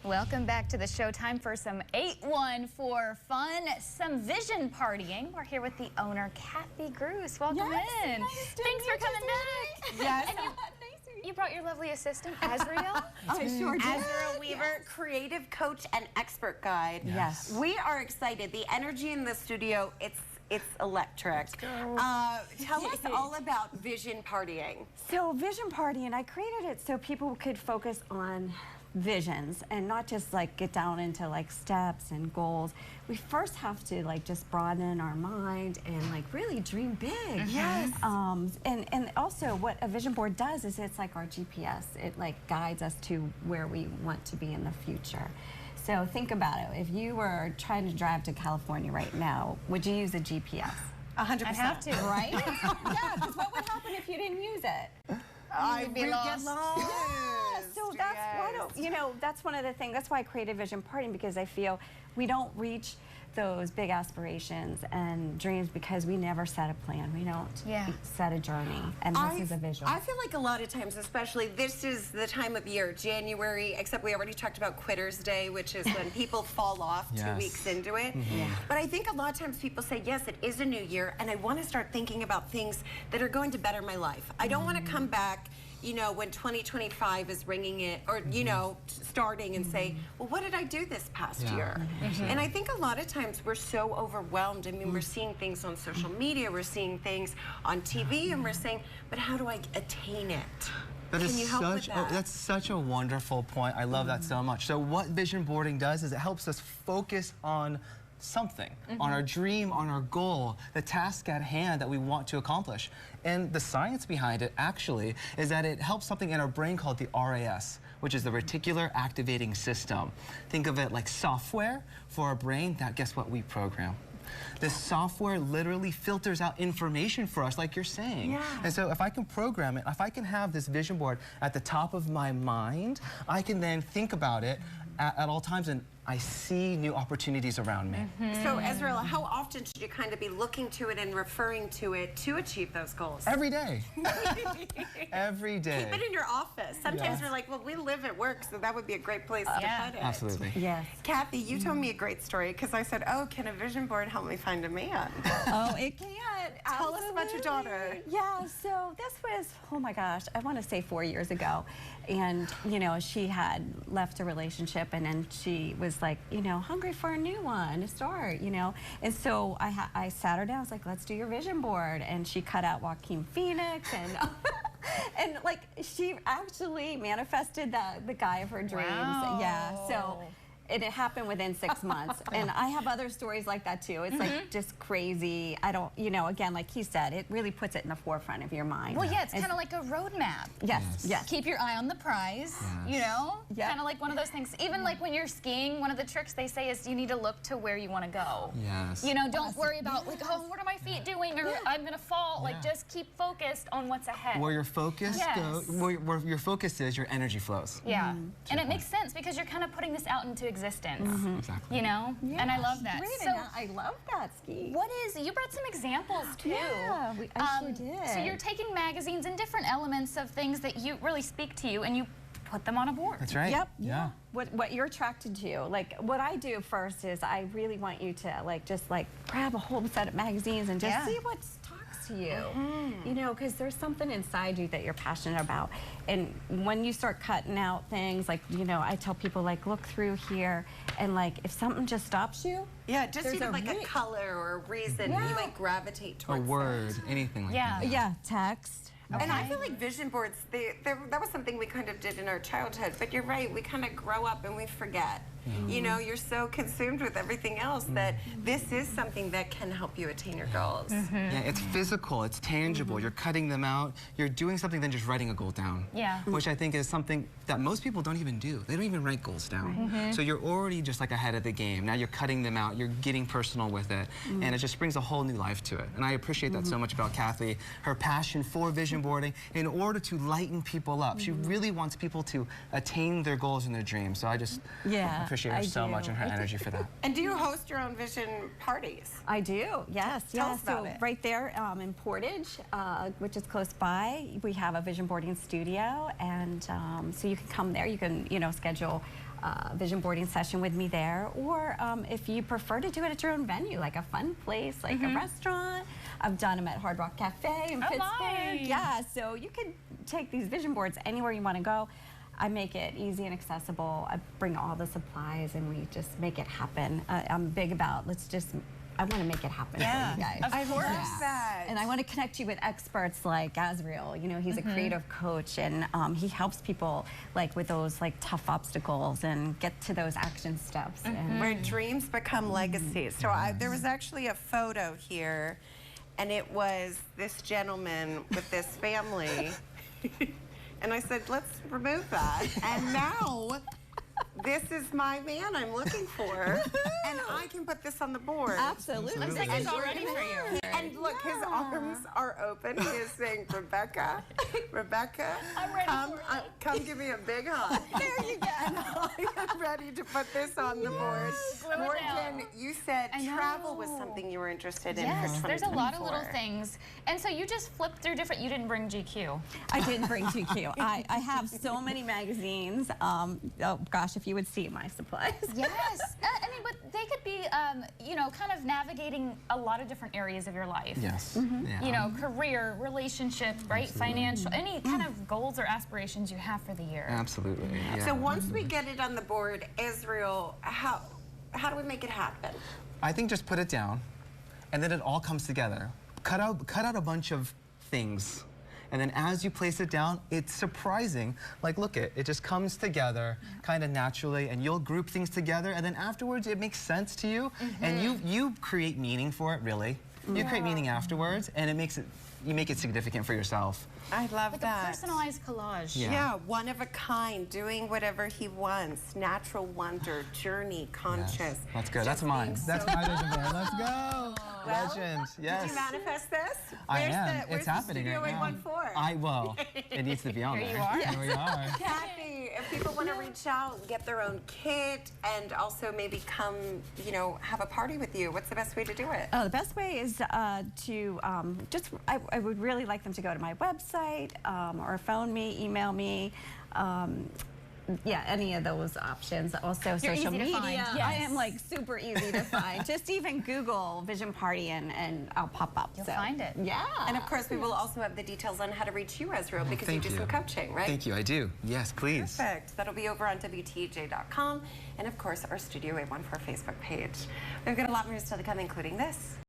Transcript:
Welcome back to the show. Time for some 814 fun, some vision partying. We're here with the owner, Kathy Gruss. Welcome in. Nice Thanks for coming back. Yes. And you brought your lovely assistant, Azriel. I sure did. Azriel Weaver, creative coach and expert guide. Yes. We are excited. The energy in the studio, it's electric. Tell us all about Vision Partying. So Vision Partying, I created it so people could focus on visions and not just like get down into like steps and goals. We first have to like just broaden our mind and like really dream big. Yes. And also what a vision board does is it's like our GPS. It like guides us to where we want to be in the future. So think about it. If you were trying to drive to California right now, would you use a GPS? 100%. I have to, right? Yeah, because what would happen if you didn't use it? I would be lost. Yeah, so that's why that's one of the things. That's why I created Vision Partying, because I feel we don't reach those big aspirations and dreams because we never set a plan. We don't set a journey, and this is a visual. I feel like a lot of times, especially this is the time of year, January, except we already talked about Quitter's Day, which is when people fall off 2 weeks into it. But I think a lot of times people say, yes, it is a new year, and I want to start thinking about things that are going to better my life. I don't want to come back, you know, when 2025 is ringing it, or, you know, starting and say, well, what did I do this past year? And I think a lot of times we're so overwhelmed. I mean, we're seeing things on social media, we're seeing things on TV, and we're saying, but how do I attain it? Can you help with that? That's such a wonderful point. I love that so much. So what vision boarding does is it helps us focus on something, on our dream, on our goal, the task at hand that we want to accomplish. And the science behind it actually is that it helps something in our brain called the RAS, which is the reticular activating system. Think of it like software for our brain that, guess what, we program. This software literally filters out information for us, like you're saying. And so if I can program it, if I can have this vision board at the top of my mind, I can then think about it at all times, and I see new opportunities around me. So, Azriel, how often should you kind of be looking to it and referring to it to achieve those goals? Every day. Every day. Keep it in your office. Sometimes we're like, well, we live at work, so that would be a great place to put it. Absolutely. Yes. Kathy, you told me a great story, because I said, oh, can a vision board help me find a man? Oh, it can. Tell us about your daughter. Yeah, so this was, oh my gosh, I want to say 4 years ago. And, you know, she had left a relationship, and then she was like, you know, hungry for a new one to start, you know. And so I sat her down, I was like, let's do your vision board. And she cut out Joaquin Phoenix, and and like she actually manifested the guy of her dreams. Wow. Yeah, so. And it happened within 6 months. And I have other stories like that too. It's like just crazy. I don't, you know, again, like he said, it really puts it in the forefront of your mind. Well, yeah, it's kind of like a roadmap. Yes. Keep your eye on the prize, you know? Kind of like one of those things. Even like when you're skiing, one of the tricks they say is you need to look to where you want to go. You know, don't worry about like, oh, what are my feet doing? Or I'm going to fall. Like, just keep focused on what's ahead. Where your focus goes, where your focus is, your energy flows. And it makes sense because you're kind of putting this out into existence. Exactly. You know? And I love that. Great, So, I love that, Ski. what is, you brought some examples too. Yeah, I sure did. So you're taking magazines and different elements of things that you really speak to you, and you put them on a board. That's right. Yep. Yeah. What you're attracted to. Like, what I do first is I really want you to like just like grab a whole set of magazines and just see what talks to you. You know, because there's something inside you that you're passionate about. And when you start cutting out things, like, you know, I tell people like, look through here, and like if something just stops you. Yeah, just even like a color or a reason, you might gravitate towards a word, anything like that. Yeah, text. And I feel like vision boards, that was something we kind of did in our childhood. But you're right, we kind of grow up and we forget. You know, you're so consumed with everything else that this is something that can help you attain your goals. Yeah, it's physical, it's tangible. You're cutting them out. You're doing something than just writing a goal down. Which I think is something that most people don't even do. They don't even write goals down. So you're already just like ahead of the game. Now you're cutting them out, you're getting personal with it, and it just brings a whole new life to it. And I appreciate that so much about Kathy, her passion for vision boarding in order to lighten people up. She really wants people to attain their goals and their dreams. So I just appreciate her so much and her energy for that. And do you host your own vision parties? I do, yes. Tell us about it. Right there in Portage, which is close by, we have a vision boarding studio, and so you can come there. You can, you know, schedule vision boarding session with me there, or if you prefer to do it at your own venue, like a fun place, like a restaurant. I've done them at Hard Rock Cafe in Pittsburgh. Nice. Yeah, so you can take these vision boards anywhere you want to go. I make it easy and accessible. I bring all the supplies and we just make it happen. I'm big about I want to make it happen for you guys. I love that. And I want to connect you with experts like Azriel. You know, he's a creative coach, and he helps people like with those like tough obstacles and get to those action steps. And where dreams become legacies. So there was actually a photo here, and it was this gentleman with this family. And I said, let's remove that. And now, this is my man I'm looking for, and I can put this on the board. Absolutely. Looks like he's all ready for you. And look, his arms are open. He is saying, Rebecca, I'm ready for it. Come give me a big hug. There you go. And I am ready to put this on the board. Morgan, you said travel was something you were interested in for 2024. There's a lot of little things. And so you just flipped through you didn't bring GQ. I didn't bring GQ. I have so many magazines. Oh gosh, if you would see my supplies. Yes. I mean, but they could be, you know, kind of navigating a lot of different areas of your life. Yes. Yeah. You know, career, relationship, right? Financial, any kind of goals or aspirations you have for the year. Absolutely. Yeah. So once we get it on the board, Israel, how do we make it happen? I think just put it down, and then it all comes together. Cut out a bunch of things, and then as you place it down, it's surprising. Like, look, it just comes together kind of naturally, and you'll group things together, and then afterwards it makes sense to you, and you create meaning for it, really. You create meaning afterwards, and you make it significant for yourself. I love like that. a personalized collage. Yeah, one of a kind, doing whatever he wants. Natural wonder, journey, conscious. Yes. That's good. That's mine. That's my vision board. Let's go. Well, Legend. Yes. Did you manifest this? I am. Where's It's happening Studio right now. Well, it needs to be on there. Here you are. Here we are. Kathy, if people want to reach out, get their own kit, and also maybe come, you know, have a party with you, what's the best way to do it? The best way is I would really like them to go to my website or phone me, email me. Yeah, any of those options. Also, You're social easy to media. find. I Yes. am like super easy to find. Just even Google Vision Party and I'll pop up. You'll find it. Yeah. And of course, we will also have the details on how to reach you, Ezra, because you Thank do you. some coaching, right? Thank you. I do. Yes, please. Perfect. That'll be over on WTAJ.com, and of course, our Studio A14 Facebook page. We've got a lot more still to come, including this.